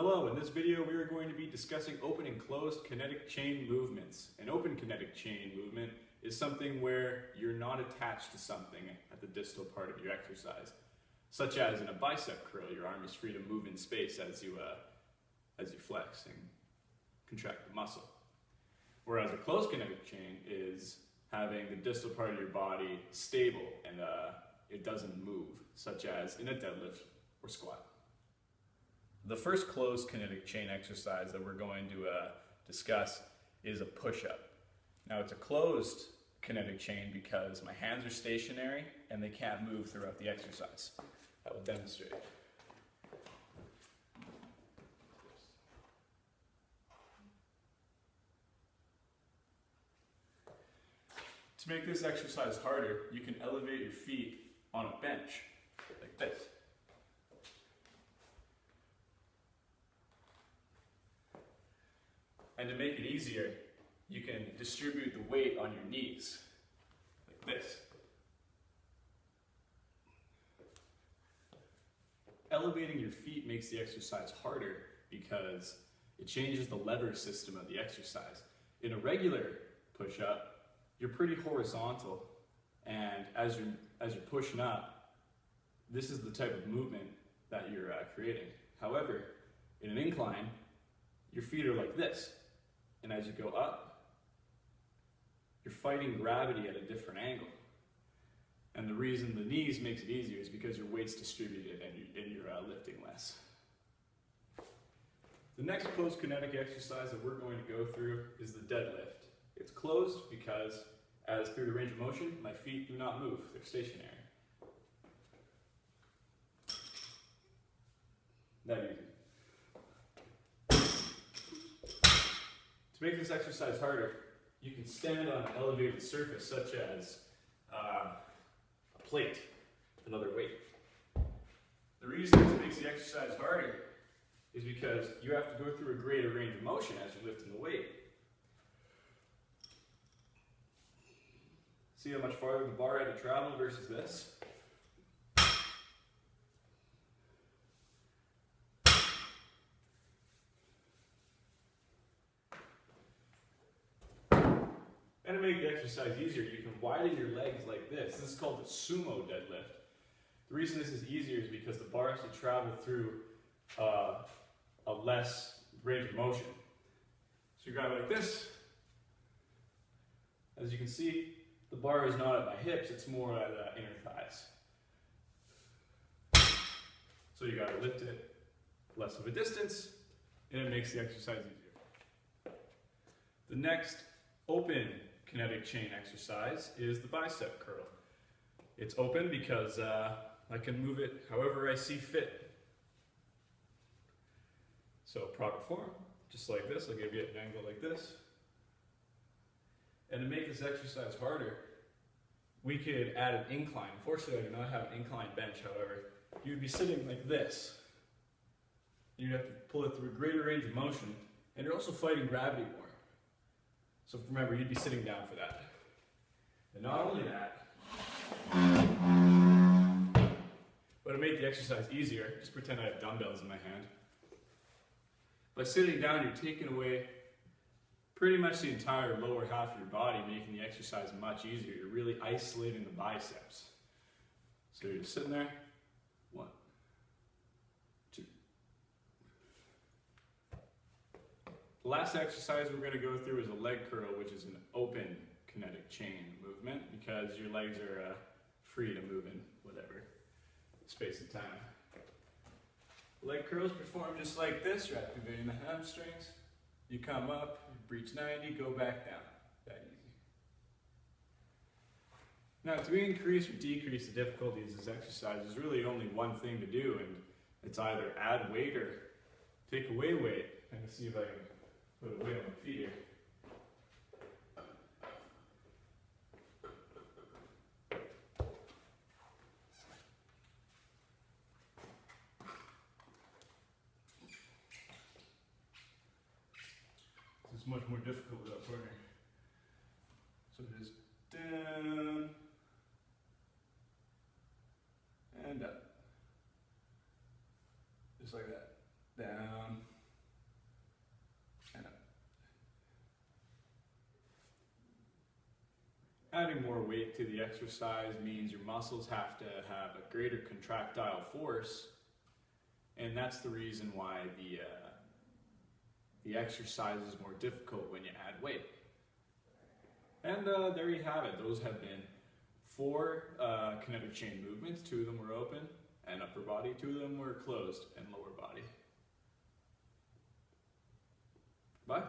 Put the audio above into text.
Hello, in this video we are going to be discussing open and closed kinetic chain movements. An open kinetic chain movement is something where you're not attached to something at the distal part of your exercise. Such as in a bicep curl, your arm is free to move in space as you flex and contract the muscle. Whereas a closed kinetic chain is having the distal part of your body stable and it doesn't move, such as in a deadlift or squat. The first closed kinetic chain exercise that we're going to discuss is a push-up. Now it's a closed kinetic chain because my hands are stationary and they can't move throughout the exercise. I will demonstrate. To make this exercise harder, you can elevate your feet on a bench, like this. And to make it easier, you can distribute the weight on your knees, like this. Elevating your feet makes the exercise harder because it changes the lever system of the exercise. In a regular push-up, you're pretty horizontal, and as you're pushing up, this is the type of movement that you're creating. However, in an incline, your feet are like this. And as you go up, you're fighting gravity at a different angle. And the reason the knees makes it easier is because your weight's distributed and you're lifting less. The next closed kinetic exercise that we're going to go through is the deadlift. It's closed because, as through the range of motion, my feet do not move, they're stationary. That easy. To make this exercise harder, you can stand on an elevated surface such as a plate, another weight. The reason this makes the exercise harder is because you have to go through a greater range of motion as you're lifting the weight. See how much farther the bar had to travel versus this? And to make the exercise easier, you can widen your legs like this. This is called the sumo deadlift. The reason this is easier is because the bar has to travel through a less range of motion. So you grab it like this. As you can see, the bar is not at my hips, it's more at inner thighs. So you gotta lift it less of a distance, and it makes the exercise easier. The next open kinetic chain exercise is the bicep curl. It's open because I can move it however I see fit. So proper form, just like this. I'll give you an angle like this. And to make this exercise harder, we could add an incline. Unfortunately, I do not have an incline bench, however. You'd be sitting like this. You'd have to pull it through a greater range of motion, and you're also fighting gravity more. So remember, you'd be sitting down for that. And not only that, but to make the exercise easier, just pretend I have dumbbells in my hand. By sitting down, you're taking away pretty much the entire lower half of your body, making the exercise much easier. You're really isolating the biceps. So you're just sitting there. 1, 2. The last exercise we're going to go through is a leg curl, which is an open kinetic chain movement because your legs are free to move in whatever space and time. Leg curls perform just like this. You're activating the hamstrings. You come up, you breach 90, go back down. That easy. Now, to increase or decrease the difficulty of this exercise, there's really only one thing to do, and it's either add weight or take away weight. I'm going to see if I can put a weight on my feet here. It's much more difficult without partner. So just down and up. Just like that. Down Adding more weight to the exercise means your muscles have to have a greater contractile force, and that's the reason why the exercise is more difficult when you add weight. And there you have it. Those have been 4 kinetic chain movements. 2 of them were open and upper body. 2 of them were closed and lower body. Bye.